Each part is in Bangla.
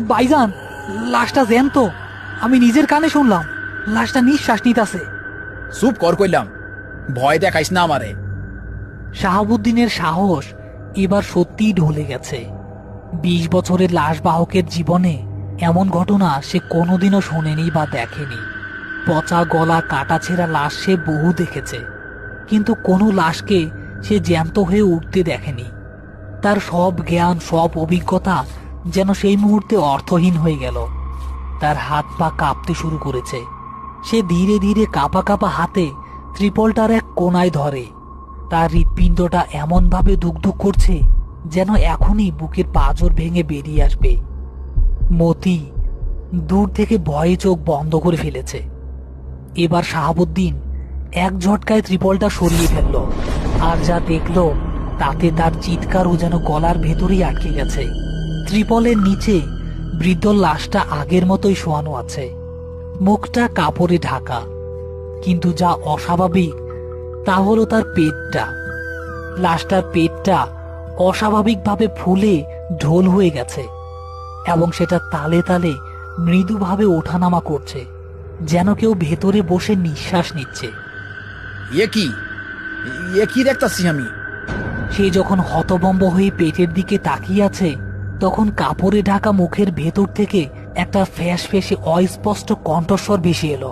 ভাইজান, লাশটা জ্যান্ত। আমি নিজের কানে শুনলাম লাশটা নিঃশ্বাস নিতেছে। চুপ কর কইলাম, ভয় দেখাইস না আমারে। শাহাবুদ্দিনের সাহস এবার সত্যিই ঢলে গেছে। 20 বছরের লাশ বাহকের জীবনে এমন ঘটনা সে কোনোদিনও শোনেনি বা দেখেনি। পচা গলা, কাটা ছেঁড়া লাশ সে বহু দেখেছে, কিন্তু কোনো লাশকে সে জ্যান্ত হয়ে উঠতে দেখেনি। তার সব জ্ঞান, সব অভিজ্ঞতা যেন সেই মুহূর্তে অর্থহীন হয়ে গেল। তার হাত পা কাঁপতে শুরু করেছে। সে ধীরে ধীরে কাঁপা কাঁপা হাতে ত্রিপলটার এক কোনায় ধরে। তার হৃৎপিণ্ডটা এমনভাবে ধুকধুক করছে যেন এখনই বুকের পাঁজর ভেঙে বেরিয়ে আসবে। মতি দূর থেকে ভয়ে চোখ বন্ধ করে ফেলেছে। এবার শাহাবুদ্দিন এক ঝটকায় ত্রিপলটা সরিয়ে ফেলল, আর যা দেখল তাতে তার চিৎকারও যেন গলার ভেতরেই আটকে গেছে। ত্রিপলের নিচে বৃদ্ধ লাশটা আগের মতোই শোয়ানো আছে, মুখটা কাপড়ে ঢাকা। কিন্তু যা অস্বাভাবিক তা হলো তার পেটটা। লাশটার পেটটা অস্বাভাবিকভাবে ফুলে ঢোল হয়ে গেছে এবং সেটা তালে তালে মৃদুভাবে ওঠানামা করছে, যেন কেউ ভেতরে বসে নিঃশ্বাস নিচ্ছে। এ কি দেখতাছি আমি? সে যখন হতভম্ব হয়ে পেটের দিকে তাকিয়ে আছে, তখন কাপড়ে ঢাকা মুখের ভেতর থেকে একটা ফ্যাস ফেসে অস্পষ্ট কণ্ঠস্বর ভেসে এলো,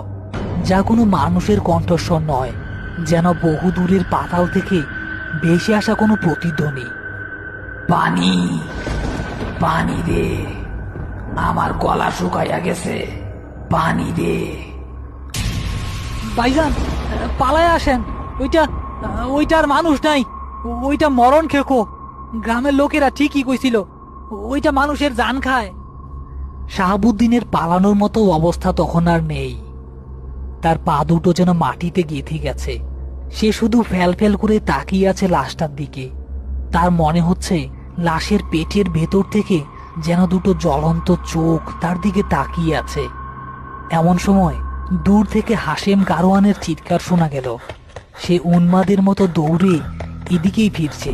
যা কোনো মানুষের কণ্ঠস্বর নয়, যেন বহু দূরের পাতাল থেকে ভেসে আসা কোনো প্রতিধ্বনি। পানি, পানি দে, আমার গলা শুকাইয়া গেছে, পানি দে। ভাইজান, পালায় আসেন। ওইটার মানুষ নাই, ওইটা মরণ খেকো। গ্রামের লোকেরা ঠিকই কইছিল, ওইটা মানুষের জান খায়। শাহাবুদ্দিনের পালানোর মতো অবস্থা তখন আর নেই। তার পা দুটো যেন মাটিতে গেঁথে গেছে। সে শুধু ফ্যাল ফ্যাল করে তাকিয়ে আছে লাশটার দিকে। তার মনে হচ্ছে লাশের পেটের ভেতর থেকে যেন দুটো জ্বলন্ত চোখ তার দিকে তাকিয়ে আছে। এমন সময় দূর থেকে হাশেম গারোয়ানের চিৎকার শোনা গেল। সে উন্মাদের মতো দৌড়ে এদিকেই ফিরছে।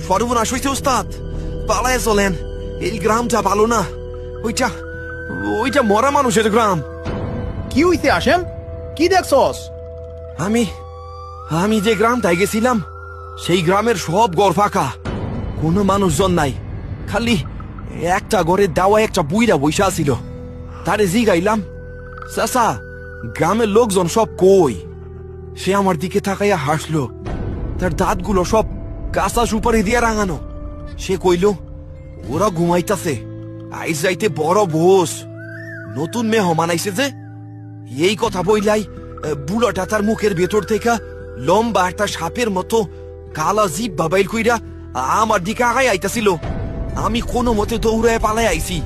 সর্বনাশ হইছে ওস্তাদ, পালায় চলেন, এই গ্রামটা ভালো না। ওইটা মরা মানুষের গ্রাম। কি হইতে আসেম? কি দেখছস? আমি যে গ্রামটায় গেছিলাম সেই গ্রামের সব ঘর ফাঁকা, কোনো মানুষজন নাই। খালি একটা ঘরের দাওয়ায় একটা বুইরা বইসা ছিল। তারে জিগাইলাম, চাচা গ্রামের লোকজন সব কই? সে আমার দিকে তাকাইয়া হাসলো। তার দাঁতগুলো সব কাঁচা সুপারি দিয়ে রাঙানো। সে কইল, ওরা ঘুমাইতাছে, আইজ যাইতে বড় ভোজ, নতুন মেহমান আইছে যে। এই কথা বইলাই বুড়াটা তার মুখের ভেতর থেকে লম্বা একটা সাপের মতো কালা জিভ বাবাইল কইরা আমার দিকে আগাই আইতাছিল। আমি কোনো মতে দৌড়ায় পালাই আইছি।